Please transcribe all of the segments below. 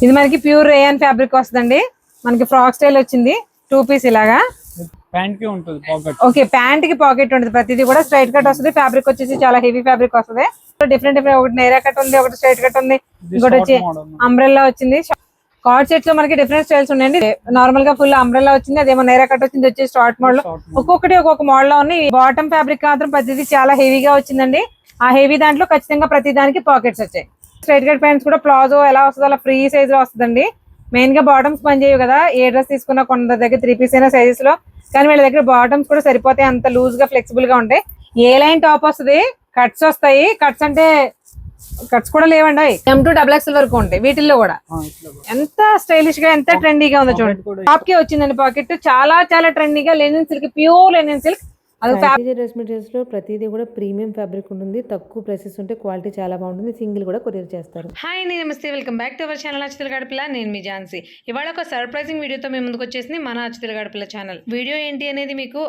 ఇది మనకి pure rayon fabric వస్తుందండి. మనకి ఫ్రాక్ స్టైల్ వచ్చింది, 2 పీస్ ఇలాగా. ప్యాంట్ కి ఉంటుంది పాకెట్. ఓకే, ప్యాంట్ కి పాకెట్ ఉంటుంది. ప్రతిదీ కూడా స్ట్రైట్ కట్ వస్తుంది. ఫ్యాబ్రిక్ వచ్చేసి చాలా హెవీ ఫ్యాబ్రిక్ వస్తుంది. డిఫరెంట్ ఒకటి నేరా కట్ ఉంది, ఒకటి స్ట్రైట్ కట్ ఉంది, ఇంకోటి వచ్చి అంబ్రెల్లా వచ్చింది. కార్డ్ సెట్స్ లో మనకి డిఫరెంట్ స్టైల్స్ ఉన్నాయండి. నార్మల్ గా ఫుల్ అంబ్రెల్లా వచ్చింది, అదేమో నేరా కట్ వచ్చింది, వచ్చి షార్ట్ మోడల్. ఒక్కొక్కటి ఒక్కొక్క మోడల్ లో ఉన్నాయి. బాటమ్ ఫ్యాబ్రిక్ మాత్రం ప్రతిదీ చాలా హెవీగా వచ్చిందండి. ఆ హెవీ దాంట్లో ఖచ్చితంగా ప్రతి దానికి పాకెట్స్ వచ్చాయి. స్ట్రైట్ కట్ ప్యాంట్స్ కూడా ప్లాజో ఎలా వస్తుందో అలా ఫ్రీ సైజ్ లో వస్తుందండి. మెయిన్ గా బాటమ్స్ పని చేయవు కదా, ఏ డ్రెస్ తీసుకున్నా కొందరి దగ్గర 3 పీస్ అయినా సైజెస్ లో, కానీ వీళ్ళ దగ్గర బాటమ్స్ కూడా సరిపోతాయి, అంత లూజ్ గా ఫ్లెక్సిబుల్ గా ఉంటాయి. ఏ లైన్ టాప్ వస్తుంది, కట్స్ వస్తాయి. కట్స్ అంటే కట్స్ కూడా లేవండి, M2XXL వరకు ఉంటాయి. వీటిల్లో కూడా ఎంత స్టైలిష్ గా, ఎంత ట్రెండీగా ఉందో చూడండి. టాప్ కి వచ్చిందండి పాకెట్, చాలా చాలా ట్రెండీగా. Lenin silk, pure linen silk. Dress materials లో ప్రతిదీ కూడా ప్రీమియం ఫ్యాబ్రిక్ ఉంటుంది. తక్కువ ప్రైసెస్ ఉంటే క్వాలిటీ చాలా బాగుంటుంది. సింగిల్ కూడా కొరియర్ చేస్తారు. హాయ్ అండి, నమస్తే, welcome back to our channel Achitala Gadapala. నేను మీ ఝాన్సీ. ఇవాళ ఒక సర్ప్రైజింగ్ వీడియోతో మేము ముందుకు వచ్చేసింది మన అచ్చితల గడపల ఛానల్. వీడియో ఏంటి అనేది మీకు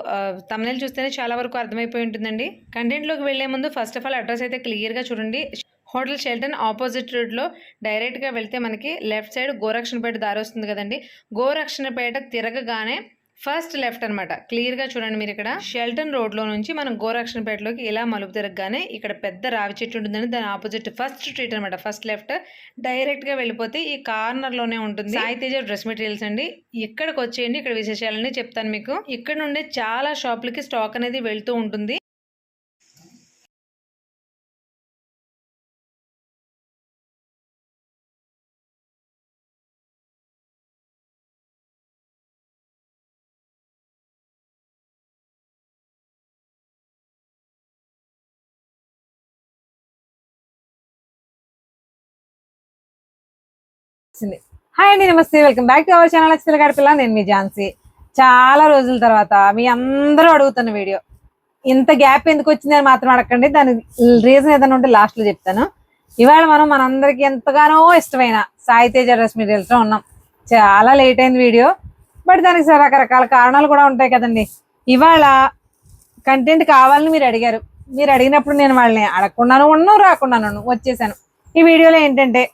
తమ్నెయిల్ చూస్తేనే చాలా వరకు అర్థమైపోయి ఉంటుందండి. కంటెంట్ లోకి వెళ్లే ముందు ఫస్ట్ ఆఫ్ ఆల్ అడ్రస్ అయితే క్లియర్ గా చూడండి. హోటల్ షెల్టన్ ఆపోజిట్ రోడ్ లో డైరెక్ట్ గా వెళ్తే మనకి లెఫ్ట్ సైడ్ గోరక్షణపేట దారి వస్తుంది కదండి. గోరక్షణపేట తిరగగానే ఫస్ట్ లెఫ్ట్ అనమాట. క్లియర్ గా చూడండి మీరు. ఇక్కడ షెల్టన్ రోడ్ లో నుంచి మనం గోరక్షణపేటలోకి ఇలా మలుపు తిరగగానే ఇక్కడ పెద్ద రావి చెట్టు ఉంటుందని, దాని ఆపోజిట్ ఫస్ట్ స్ట్రీట్ అనమాట. ఫస్ట్ లెఫ్ట్ డైరెక్ట్ గా వెళ్ళిపోతే ఈ కార్నర్ లోనే ఉంటుంది సాయి తేజ డ్రెస్ మెటీరియల్స్ అండి. ఇక్కడికి వచ్చేయండి, ఇక్కడ విశేషాలన్నీ చెప్తాను మీకు. ఇక్కడ నుండి చాలా షాపులకి స్టాక్ అనేది వెళ్తూ ఉంటుంది. హాయ్ అండి, నమస్తే, welcome back to our channel Achitala Gadapala. నేను మీ ఝాన్సీ. చాలా రోజుల తర్వాత మీ అందరూ అడుగుతున్న వీడియో. ఇంత గ్యాప్ ఎందుకు వచ్చింది అని మాత్రం అడగండి, దాని రీజన్ ఏదైనా ఉంటే లాస్ట్ లో చెప్తాను. ఇవాళ మనం మనందరికి ఎంతగానో ఇష్టమైన సాయి తేజ డ్రెస్ మెటీరియల్స్ లో ఉన్నాం. చాలా లేట్ అయింది వీడియో, బట్ దానికి రకరకాల కారణాలు కూడా ఉంటాయి కదండి. ఇవాళ కంటెంట్ కావాలని మీరు అడిగారు. మీరు అడిగినప్పుడు నేను వాళ్ళని అడగకుండాను ఉన్నాను, రాకుండాను వచ్చేసాను. ఈ వీడియోలో ఏంటంటే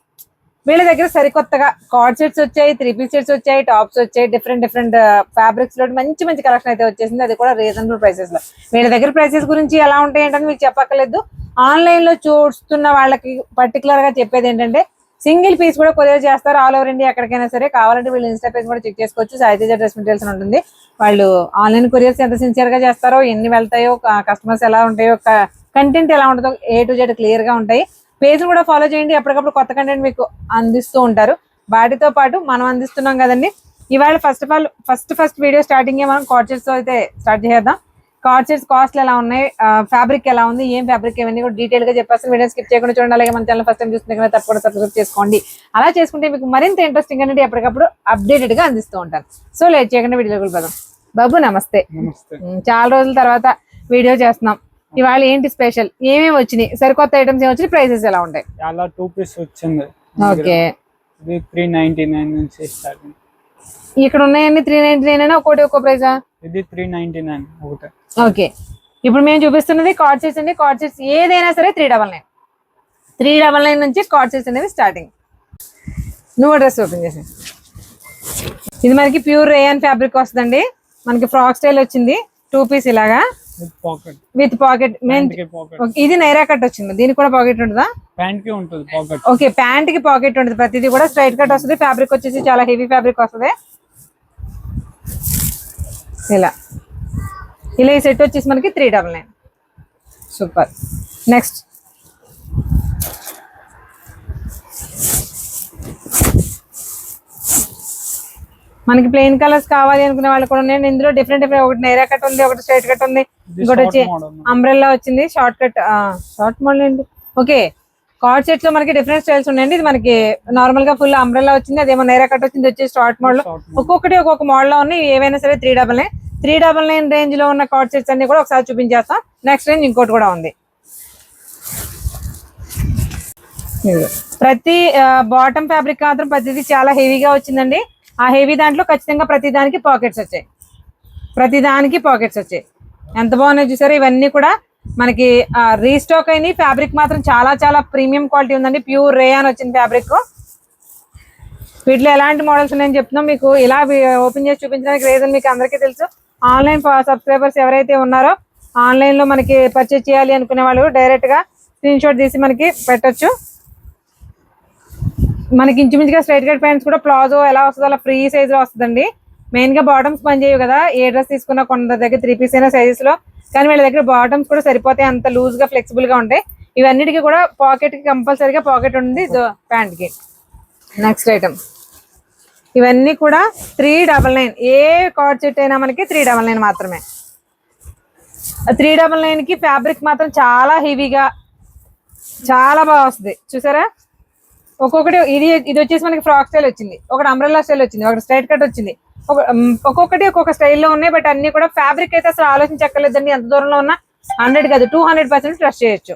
వీళ్ళ దగ్గర సరికొత్తగా కార్డ్ సెట్స్ వచ్చాయి, 3 పీస్ సెట్స్ వచ్చాయి, టాప్స్ వచ్చాయి, డిఫరెంట్ ఫ్యాబ్రిక్స్ లో మంచి మంచి కలెక్షన్ అయితే వచ్చేసింది. అది కూడా రీజనబుల్ ప్రైసెస్ లో. వీళ్ళ దగ్గర ప్రైసెస్ గురించి ఎలా ఉంటాయి ఏంటని మీకు చెప్పక్కర్లేదు. ఆన్లైన్ లో చూస్తున్న వాళ్ళకి పర్టికులర్ గా చెప్పేది ఏంటంటే సింగిల్ పీస్ కూడా కొరియర్ చేస్తారు ఆల్ ఓవర్ ఇండియా ఎక్కడికైనా సరే. కావాలంటే వీళ్ళు ఇన్స్టా పేజ్ కూడా చెక్ చేసుకోవచ్చు. సాయి తేజ డ్రెస్ మెటీరియల్స్ ఉంటుంది. వాళ్ళు ఆన్లైన్ కొరియర్స్ ఎంత సిన్సియర్ గా చేస్తారో, ఎన్ని వెళ్తాయో, కస్టమర్స్ ఎలా ఉంటాయో, కంటెంట్ ఎలా ఉంటుందో A to Z క్లియర్ గా ఉంటాయి. పేజ్ కూడా ఫాలో చేయండి, ఎప్పటికప్పుడు కొత్త కంటెంట్ మీకు అందిస్తూ ఉంటారు. వాటితో పాటు మనం అందిస్తున్నాం కదండి. ఇవాళ ఫస్ట్ వీడియో స్టార్టింగ్ మనం కార్డ్ సెట్స్ అయితే స్టార్ట్ చేద్దాం. కార్డ్ సెట్స్ కాస్ట్ ఎలా ఉన్నాయి, ఫ్యాబ్రిక్ ఎలా ఉంది, ఏం ఫ్యాబ్రిక్, ఇవన్నీ కూడా డీటెయిల్ గా చెప్పేస్తాను. వీడియో స్కిప్ చేయకుండా చూడండి. అలాగే మన ఛానల్ ఫస్ట్ టైం చూస్తుంటే కనుక తప్పకుండా సబ్స్క్రైబ్ చేసుకోండి. అలా చేసుకుంటే మీకు మరింత ఇంట్రెస్టింగ్ అనేది ఎప్పటికప్పుడు అప్డేటెడ్ గా అందిస్తూ ఉంటాను. సో లేట్ చేయకుండా వీడియోకి వెళ్దాం. బాబు నమస్తే. చాలా రోజుల తర్వాత వీడియో చేస్తున్నాం. ఇవాళ ఏంటి స్పెషల్, ఏమేమి వచ్చినాయి, సరికొత్త ఐటమ్స్ ఏమి వచ్చినాయి, ప్రైసెస్ ఎలా ఉంటాయి? చాలా 2 పీస్ వచ్చింది. ఓకే, ఇది 399 నుంచి స్టార్టింగ్. ఇక్కడ ఉన్నాయండి 399 అయినా ఒక్కోటి ఒక్కో ప్రైసా? ఇది 399 ఒకటి. ఓకే, ఇప్పుడు మేము చూపిస్తున్నది కార్డ్ సెట్స్ అండి. కార్డ్ సెట్స్ ఏదైనా సరే 399 నుంచి కార్డ్ సెట్స్ అనేది స్టార్టింగ్. నువ్వు డ్రెస్ ఓపెన్ చేసి. ఇది మనకి ప్యూర్ రేయన్ ఫ్యాబ్రిక్ వస్తుందండి. మనకి ఫ్రాక్ స్టైల్ వచ్చింది, 2 పీస్ ఇలాగా విత్ పాకెట్. ఇది నైరా కట్ వచ్చింది, దీనికి కూడా పాకెట్ ఉంటుందా? ప్యాంట్ కి ఉంటుంది పాకెట్. ఓకే, ప్యాంట్ కి పాకెట్ ఉంటుంది. ప్రతిదీ కూడా స్ట్రైట్ కట్ వస్తుంది. ఫ్యాబ్రిక్ వచ్చేసి చాలా హెవీ ఫ్యాబ్రిక్ వస్తుంది. ఇలా ఈ సెట్ వచ్చేసి మనకి 399. సూపర్. నెక్స్ట్ మనకి ప్లెయిన్ కలర్స్ కావాలి అనుకునే వాళ్ళు కూడా ఉన్నాయండి. ఇందులో డిఫరెంట్ ఒకటి నైరా కట్ ఉంది, ఒకటి స్ట్రైట్ కట్ ఉంది, ఇంకోటి వచ్చి అంబ్రెల్లా వచ్చింది, షార్ట్ కట్, షార్ట్ మోడల్ అండి. ఓకే, కార్డ్ సెట్స్ లో మనకి డిఫరెంట్ స్టైల్స్ ఉన్నాయండి. ఇది మనకి నార్మల్ గా ఫుల్ అంబ్రెల్లా వచ్చింది, అదేమో నైరా కట్ వచ్చింది, వచ్చి షార్ట్ మోడల్. ఒక్కొక్కటి ఒక్కొక్క మోడల్ లో ఉన్నాయి. ఏవైనా సరే 399 రేంజ్ లో ఉన్న కార్డ్ సెట్స్ అన్ని కూడా ఒకసారి చూపించేస్తాం. నెక్స్ట్ రేంజ్ ఇంకోటి కూడా ఉంది. ప్రతి బాటమ్ ఫ్యాబ్రిక్ మాత్రం ప్రతిదీ చాలా హెవీగా వచ్చిందండి. ఆ హెవీ దాంట్లో ఖచ్చితంగా ప్రతి దానికి పాకెట్స్ వచ్చాయి. ఎంత బాగున్నాయి చూసారు. ఇవన్నీ కూడా మనకి రీస్టాక్ అయినాయి. ఫ్యాబ్రిక్ మాత్రం చాలా చాలా ప్రీమియం క్వాలిటీ ఉందండి. ప్యూర్ రేయాన్ వచ్చింది ఫ్యాబ్రిక్. వీటిలో ఎలాంటి మోడల్స్ ఉన్నాయని చెప్తున్నాం మీకు. ఇలా ఓపెన్ చేసి చూపించడానికి రీజన్ మీకు అందరికీ తెలుసు. ఆన్లైన్ సబ్స్క్రైబర్స్ ఎవరైతే ఉన్నారో ఆన్లైన్ లో మనకి పర్చేజ్ చేయాలి అనుకునే వాళ్ళు డైరెక్ట్ గా స్క్రీన్ షాట్ తీసి మనకి పెట్టొచ్చు. మనకి ఇంచుమించుగా స్ట్రైట్ కట్ ప్యాంట్స్ కూడా ప్లాజో ఎలా వస్తుందో అలా ఫ్రీ సైజ్ లో వస్తుందండి. మెయిన్ గా బాటమ్స్ పని చేయవు కదా, ఏ డ్రెస్ తీసుకున్నా కొంత దగ్గర 3 పీస్ అయినా సైజెస్ లో, కానీ వీళ్ళ దగ్గర బాటమ్స్ కూడా సరిపోతాయి, అంత లూజ్ గా ఫ్లెక్సిబుల్ గా ఉంటాయి. ఇవన్నిటికీ కూడా పాకెట్ కి కంపల్సరీగా పాకెట్ ఉంది ప్యాంట్ కి. నెక్స్ట్ ఐటమ్ ఇవన్నీ కూడా 399. ఏ కార్డ్ సెట్ అయినా మనకి 399 మాత్రమే. 399 కి ఫ్యాబ్రిక్ మాత్రం చాలా హెవీగా చాలా బాగా వస్తుంది చూసారా. ఒక్కొక్కటి ఇది వచ్చేసి మనకి ఫ్రాక్ స్టైల్ వచ్చింది, ఒకటి అంబ్రెల్లా స్టైల్ వచ్చింది, ఒకటి స్ట్రైట్ కట్ వచ్చింది. ఒక్కొక్కటి ఒక్కొక్క స్టైల్లో ఉన్నాయి. బట్ అన్ని కూడా ఫ్యాబ్రిక్ అయితే అసలు ఆలోచించక్కర్లేదండి. ఎంత దూరంలో ఉన్నా 100 కాదు 200% ట్రస్ట్ చేయొచ్చు.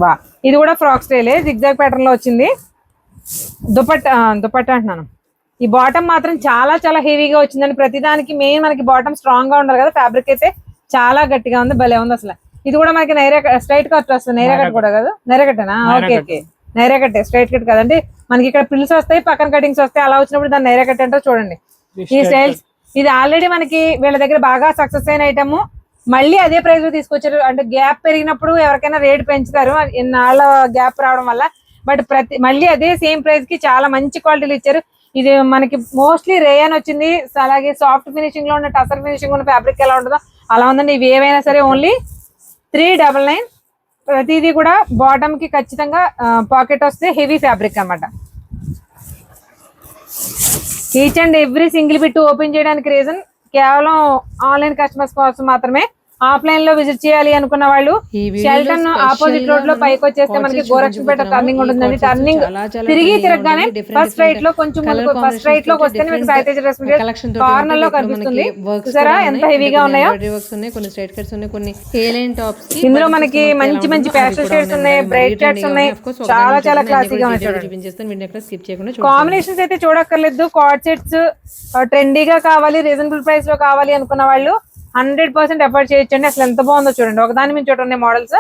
వా ఇది కూడా ఫ్రాక్ స్టైలే, జిగ్జాగ్ ప్యాటర్న్ లో వచ్చింది. దుపట్టా అంటున్నాను. ఈ బాటమ్ మాత్రం చాలా చాలా హెవీగా వచ్చిందండి. ప్రతిదానికి మెయిన్ మనకి బాటమ్ స్ట్రాంగ్ గా ఉండాలి కదా, ఫ్యాబ్రిక్ అయితే చాలా గట్టిగా ఉంది, భలే ఉంది అసలు. ఇది కూడా మనకి స్ట్రైట్ కట్ వస్తుంది, నైరా కట్ కూడా కాదు, నైరా కట్టేనా? ఓకే ఓకే, నైరా కట్టే, స్ట్రైట్ కట్ కదండి. మనకి ఇక్కడ పిల్స్ వస్తాయి, పక్కన కటింగ్స్ వస్తాయి, అలా వచ్చినప్పుడు దాన్ని నైరా కట్ అంటారు చూడండి. ఈ స్టైల్స్ ఇది ఆల్రెడీ మనకి వీళ్ళ దగ్గర బాగా సక్సెస్ అయిన ఐటమ్. మళ్ళీ అదే ప్రైస్ లో తీసుకొచ్చారు. అంటే గ్యాప్ పెరిగినప్పుడు ఎవరికైనా రేట్ పెంచుతారు ఇన్నాళ్ళ గ్యాప్ రావడం వల్ల. బట్ మళ్ళీ అదే సేమ్ ప్రైస్ కి చాలా మంచి క్వాలిటీలు ఇచ్చారు. ఇది మనకి మోస్ట్లీ రేయన్ వచ్చింది, అలాగే సాఫ్ట్ ఫినిషింగ్ లో ఉన్న టసర్ ఫినిషింగ్ ఉన్న ఫ్యాబ్రిక్ ఎలా ఉంటుందో అలా ఉందండి. ఇవి ఏవైనా సరే ఓన్లీ 399. ప్రతిదీ కూడా బాటమ్ కి ఖచ్చితంగా పాకెట్ వస్తే హెవీ ఫ్యాబ్రిక్ అన్నమాట. Each and every single bit open చేయడానికి రీజన్ కేవలం ఆన్లైన్ కస్టమర్స్ కోసం మాత్రమే. ఆఫ్లైన్ లో విజిట్ చేయాలి అనుకున్న వాళ్ళు షెల్టన్ ఆపోజిట్ రోడ్ లో పైకి వచ్చేస్తే మనకి గోరక్షపేట టర్నింగ్ ఉంటుందండి. టర్నింగ్ తిరిగి తిరగగానే ఫస్ట్ రైట్ లో కొంచెం ఫస్ట్ రైట్ లోకి వస్తే మీకు సాయితేజ డ్రెస్ మెటీరియల్ కార్నర్ లో కనిపిస్తుంది. చూసారా ఎంత హెవీగా ఉన్నాయో. ఇందులో మనకి మంచి మంచి ప్యాస్టల్ షేడ్స్ ఉన్నాయి, బ్రైట్ షేడ్స్ ఉన్నాయి, చాలా చాలా క్లాసీగా ఉన్నాయి. కాంబినేషన్స్ అయితే చూడక్కర్లేదు. కార్డ్ సెట్స్ ట్రెండీగా కావాలి, రీజనబుల్ ప్రైస్ లో కావాలి అనుకున్న వాళ్ళు 100% ఎఫర్ట్ చేయొచ్చండి. అసలు ఎంత బాగుందో చూడండి, ఒకదాని మీద చూడండి మోడల్స్.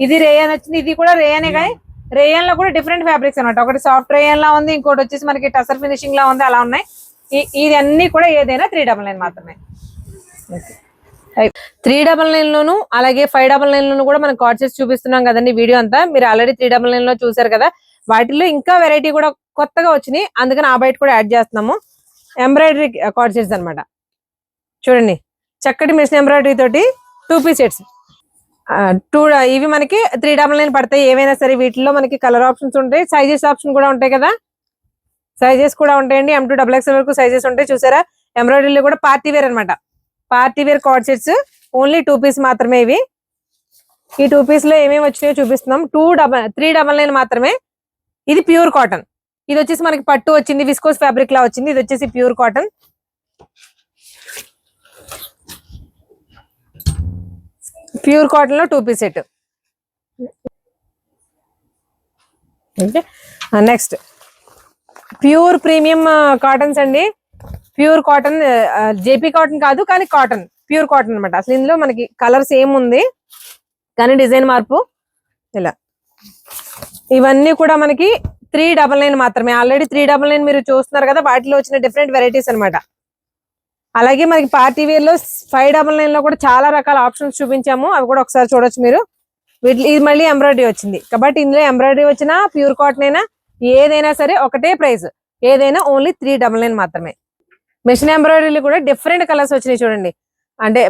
ఇది రేయన్ వచ్చింది, ఇది కూడా రేయనే, కానీ రేయన్ లో కూడా డిఫరెంట్ ఫ్యాబ్రిక్స్ అనమాట. ఒకటి సాఫ్ట్ రేయన్ లా ఉంది, ఇంకోటి వచ్చేసి మనకి టసర్ ఫినిషింగ్ లా ఉంది, అలా ఉన్నాయి. ఇది అన్ని కూడా ఏదైనా 399 మాత్రమే. 399 లోను అలాగే 599 లోను కూడా మనం కార్డ్ సెట్స్ చూపిస్తున్నాం కదండి. వీడియో అంతా మీరు ఆల్రెడీ 399 లో చూసారు కదా. వాటిలో ఇంకా వెరైటీ కూడా కొత్తగా వచ్చినాయి, అందుకని ఆ బయట కూడా యాడ్ చేస్తున్నాము. ఎంబ్రాయిడరీ కార్డ్ సెట్స్ అనమాట. చూడండి చక్కటి మిషన్ ఎంబ్రాయిడరీ తోటి 2 పీస్ సెట్స్. ఇవి మనకి 399 పడతాయి ఏవైనా సరే. వీటిలో మనకి కలర్ ఆప్షన్స్ ఉంటాయి, సైజెస్ ఆప్షన్ కూడా ఉంటాయి కదా, సైజెస్ కూడా ఉంటాయండి. M2 XXL వరకు సైజెస్ ఉంటాయి. చూసారా ఎంబ్రాయిడరీలో కూడా పార్టీ వేర్ అనమాట. Party wear cord sets only 2 piece మాత్రమే. ఇవి ఈ 2 పీస్ లో ఏమేమి వచ్చినాయో చూపిస్తున్నాం. 399 మాత్రమే. ఇది ప్యూర్ కాటన్. ఇది వచ్చేసి మనకి పట్టు వచ్చింది, విస్కోస్ ఫ్యాబ్రిక్ లా వచ్చింది. ఇది వచ్చేసి ప్యూర్ కాటన్. ప్యూర్ కాటన్ లో 2 piece set. Next pure premium cottons అండి. ప్యూర్ కాటన్, జేపీ కాటన్ కాదు కానీ కాటన్, ప్యూర్ కాటన్ అనమాట. అసలు ఇందులో మనకి కలర్ సేమ్ ఉంది కానీ డిజైన్ మార్పు ఇలా. ఇవన్నీ కూడా మనకి 399 మాత్రమే. ఆల్రెడీ 399 మీరు చూస్తున్నారు కదా, వాటిలో వచ్చిన డిఫరెంట్ వెరైటీస్ అనమాట. అలాగే మనకి పార్టీ వేర్ లో 599 లో కూడా చాలా రకాల ఆప్షన్స్ చూపించాము, అవి కూడా ఒకసారి చూడొచ్చు మీరు. ఇది మళ్ళీ ఎంబ్రాయిడరీ వచ్చింది కాబట్టి ఇందులో ఎంబ్రాయిడరీ వచ్చినా ప్యూర్ కాటన్ అయినా ఏదైనా సరే ఒకటే ప్రైస్, ఏదైనా ఓన్లీ 399 మాత్రమే. మెషిన్ ఎంబ్రాయిడరీలు కూడా డిఫరెంట్ కలర్స్ వచ్చినాయి చూడండి. అంటే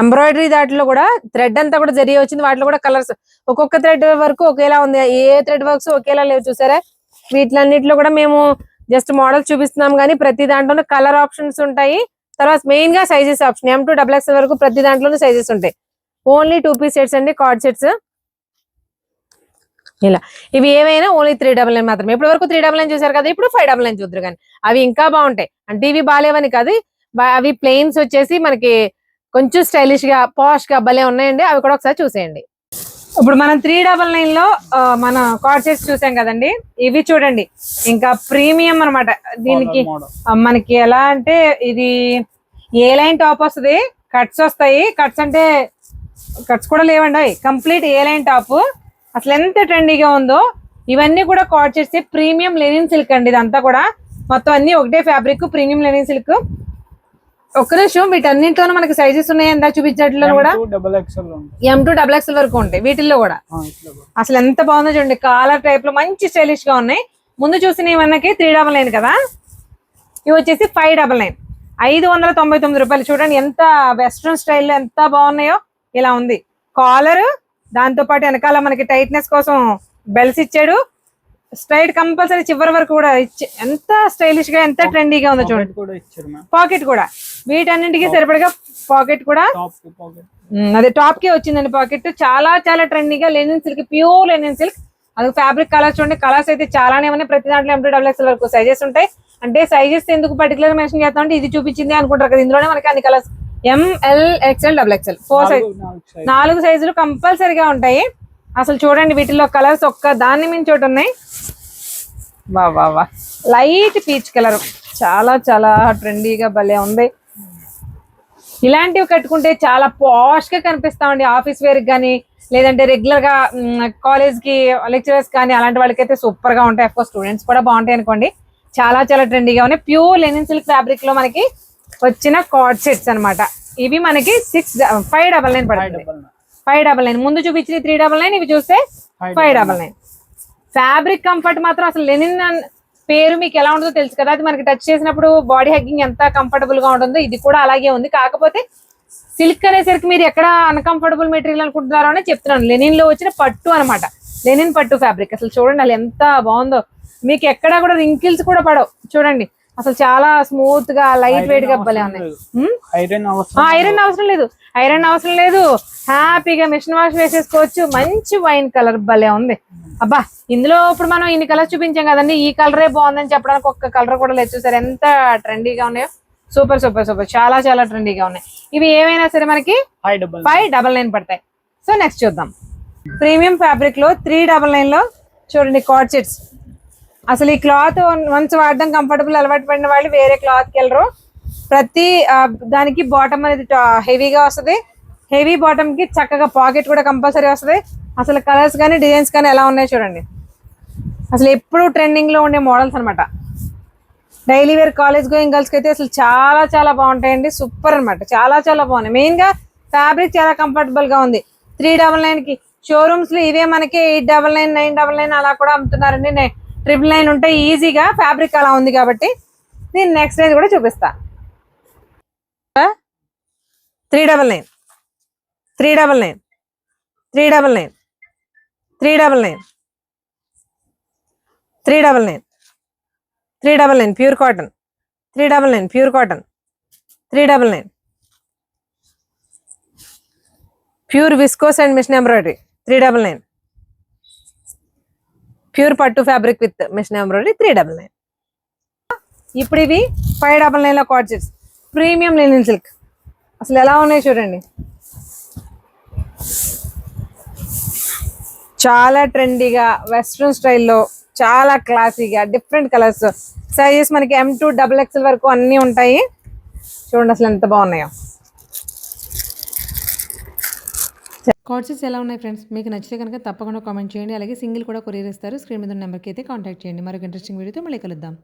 ఎంబ్రాయిడరీ దాంట్లో కూడా థ్రెడ్ అంతా కూడా జరిగి వచ్చింది, వాటిలో కూడా కలర్స్ ఒక్కొక్క థ్రెడ్ వరకు ఒకేలా ఉంది, ఏ థ్రెడ్ వర్క్స్ ఒకేలా లేవు. చూసారా వీటిలన్నిటిలో కూడా మేము జస్ట్ మోడల్స్ చూపిస్తున్నాం కానీ ప్రతి దాంట్లోనే కలర్ ఆప్షన్స్ ఉంటాయి. తర్వాత మెయిన్ గా సైజెస్ ఆప్షన్ M2 XXL వరకు ప్రతి దాంట్లోనే సైజెస్ ఉంటాయి. ఓన్లీ 2 పీస్ సెట్స్ అండి, కార్డ్ సెట్స్ ఇలా. ఇవి ఏవైనా ఓన్లీ 399 మాత్రమే. ఇప్పటి వరకు 399 చూసారు కదా, ఇప్పుడు 599 చూద్దరు కానీ అవి ఇంకా బాగుంటాయి. అంటే ఇవి బాగాలేవని కాదు, అవి ప్లెయిన్స్ వచ్చేసి మనకి కొంచెం స్టైలిష్ గా పాష్ గా భలే ఉన్నాయండి. అవి కూడా ఒకసారి చూసేయండి. ఇప్పుడు మనం 399 లో మన కార్డ్ సెట్స్ చూసాం కదండి. ఇవి చూడండి ఇంకా ప్రీమియం అనమాట. దీనికి మనకి ఎలా అంటే ఇది ఏ లైన్ టాప్ వస్తుంది, కట్స్ వస్తాయి. కట్స్ అంటే కట్స్ కూడా లేవండి, కంప్లీట్ ఏ లైన్ టాప్. అసలు ఎంత ట్రెండీగా ఉందో. ఇవన్నీ కూడా card sets, premium linen silk అండి. ఇదంతా కూడా మొత్తం అన్ని ఒకటే ఫ్యాబ్రిక్, ప్రీమియం లెనిన్ సిల్క్. ఒక్క నిమిషం, వీటన్నింటిలోనూ మనకి సైజెస్ ఉన్నాయి. ఎంత చూపించట్లో కూడా M2 XXL వరకు ఉంటాయి వీటిల్లో కూడా. అసలు ఎంత బాగుందో చూడండి, కాలర్ టైప్ లో మంచి స్టైలిష్ గా ఉన్నాయి. ముందు చూసిన మనకి 399 కదా, ఇవి వచ్చేసి 599, 599 రూపాయలు. చూడండి ఎంత వెస్ట్రన్ స్టైల్లో ఎంత బాగున్నాయో. ఇలా ఉంది కాలర్, దాంతో పాటు వెనకాల మనకి టైట్నెస్ కోసం బెల్స్ ఇచ్చాడు. స్ట్రైట్ కంపల్సరీ చివరి వరకు కూడా ఇచ్చి ఎంత స్టైలిష్ గా ఎంత ట్రెండీగా ఉందో చూడండి. పాకెట్ కూడా వీటన్నింటికి సరిపడగా పాకెట్ కూడా అదే టాప్ కి వచ్చిందండి పాకెట్. చాలా చాలా ట్రెండీగా Lenin silk, pure linen silk. అది ఫ్యాబ్రిక్ కలర్స్ చూడండి, కలర్స్ అయితే చాలానే ఉన్నాయి. ప్రతి దాంట్లో M2 XXL వరకు సైజెస్ ఉంటాయి. అంటే సైజెస్ ఎందుకు పర్టికులర్ మెన్షన్ చేస్తాం అంటే ఇది చూపించింది అనుకుంటారు కదా, ఇందులోనే మనకి అన్ని colours ML XL XXL 4 size, 4 సైజులు కంపల్సరీగా ఉంటాయి. అసలు చూడండి వీటిలో కలర్స్ ఒక్క దాన్ని మించి ఒకటి ఉన్నాయి. వా వా వా, లైట్ పీచ్ కలర్, చాలా చాలా ట్రెండీగా భలే ఉంది. ఇలాంటివి కట్టుకుంటే చాలా పాష్ గా కనిపిస్తామండి. ఆఫీస్ వేర్ కానీ లేదంటే రెగ్యులర్ గా కాలేజ్ కి లెక్చరర్స్ కానీ అలాంటి వాళ్ళకైతే సూపర్ గా ఉంటాయి. అఫ్కోర్స్ స్టూడెంట్స్ కూడా బాగుంటాయి అనుకోండి. చాలా చాలా ట్రెండీగా ఉన్నాయి. ప్యూర్ లెనిన్ సిల్క్ ఫ్యాబ్రిక్ లో మనకి వచ్చిన కార్డ్ సెట్స్ అన్నమాట. ఇవి మనకి 599 పడుతుంది. 599 ముందు చూపించిన 399, ఇవి చూస్తే 599. ఫ్యాబ్రిక్ కంఫర్ట్ మాత్రం అసలు లెనిన్ పేరు మీకు ఎలా ఉంటుందో తెలుసు కదా, అది మనకి టచ్ చేసినప్పుడు బాడీ హగ్గింగ్ ఎంత కంఫర్టబుల్ గా ఉంటుందో ఇది కూడా అలాగే ఉంది. కాకపోతే సిల్క్ అనేసరికి మీరు ఎక్కడ అన్కంఫర్టబుల్ మెటీరియల్ అనుకుంటున్నారో అని చెప్తున్నాను. లెనిన్ లో వచ్చిన పట్టు అనమాట, లెనిన్ పట్టు ఫ్యాబ్రిక్. అసలు చూడండి అది ఎంత బాగుందో. మీకు ఎక్కడా కూడా రింకిల్స్ కూడా పడవు. చూడండి అసలు చాలా స్మూత్ గా లైట్ వెయిట్ గా భలే ఉన్నాయి. ఐరన్ అవసరం లేదు, హ్యాపీగా మిషన్ వాష్ వేసేసుకోవచ్చు. మంచి వైన్ కలర్ భలే ఉంది. అబ్బా, ఇందులో ఇప్పుడు మనం ఇన్ని కలర్స్ చూపించాం కదండి, ఈ కలరే బాగుందని చెప్పడానికి ఒక్క కలర్ కూడా లేదు. చూసారు ఎంత ట్రెండీగా ఉన్నాయో. సూపర్ సూపర్ సూపర్, చాలా చాలా ట్రెండీగా ఉన్నాయి. ఇవి ఏమైనా సరే మనకి 599 పడతాయి. సో నెక్స్ట్ చూద్దాం. ప్రీమియం ఫ్యాబ్రిక్ లో 399 లో చూడండి కార్డ్ సెట్స్. అసలు ఈ క్లాత్ వన్స్ వాడడం కంఫర్టబుల్ అలవాటు పడిన వాళ్ళు వేరే క్లాత్ కి వెళ్ళరు. ప్రతి దానికి బాటమ్ అనేది హెవీగా వస్తుంది. హెవీ బాటమ్ కి చక్కగా పాకెట్ కూడా కంపల్సరీ వస్తుంది. అసలు కలర్స్ కానీ డిజైన్స్ కానీ ఎలా ఉన్నాయో చూడండి. అసలు ఎప్పుడు ట్రెండింగ్ లో ఉండే మోడల్స్ అనమాట. Daily wear college going girls కి అయితే అసలు చాలా చాలా బాగుంటాయండి. సూపర్ అనమాట, చాలా చాలా బాగున్నాయి. మెయిన్ గా ఫ్యాబ్రిక్ చాలా కంఫర్టబుల్ గా ఉంది. 399 కి షోరూమ్స్ లో ఇవే మనకి 899, 999 అలా కూడా అమ్ముతున్నారండి. 999 ఉంటాయి ఈజీగా. ఫ్యాబ్రిక్ అలా ఉంది కాబట్టి నేను నెక్స్ట్ రేంజ్ కూడా చూపిస్తా. 399, 399, 399, 399, 399, 399 pure cotton, 399 pure cotton, 399 pure viscose and machine embroidery, 399 pure పట్టు ఫ్యాబ్రిక్ విత్ మిషన్ ఎంబ్రాయిడరీ, 399. ఇప్పుడు ఇవి 599 లో cord sets, premium linen silk. అసలు ఎలా ఉన్నాయి చూడండి. చాలా ట్రెండీగా వెస్ట్రన్ స్టైల్లో చాలా క్లాసీగా డిఫరెంట్ కలర్స్, సైజెస్ మనకి M2 XXL వరకు అన్నీ ఉంటాయి. చూడండి అసలు ఎంత బాగున్నాయో. కార్డ్ సెట్స్ ఎలా ఉన్నాయి ఫ్రెండ్స్? మీకు నచ్చితే కనుక తప్పకుండా కామెంట్ చేయండి. అలాగే సింగిల్ కూడా కొరియర్ ఇస్తారు. స్క్రీన్ మీద ఉన్న నెంబర్కి అయితే కాంటాక్ట్ చేయండి. మరొక ఇంట్రెస్టింగ్ వీడియోతో మళ్ళీ కలుద్దాం.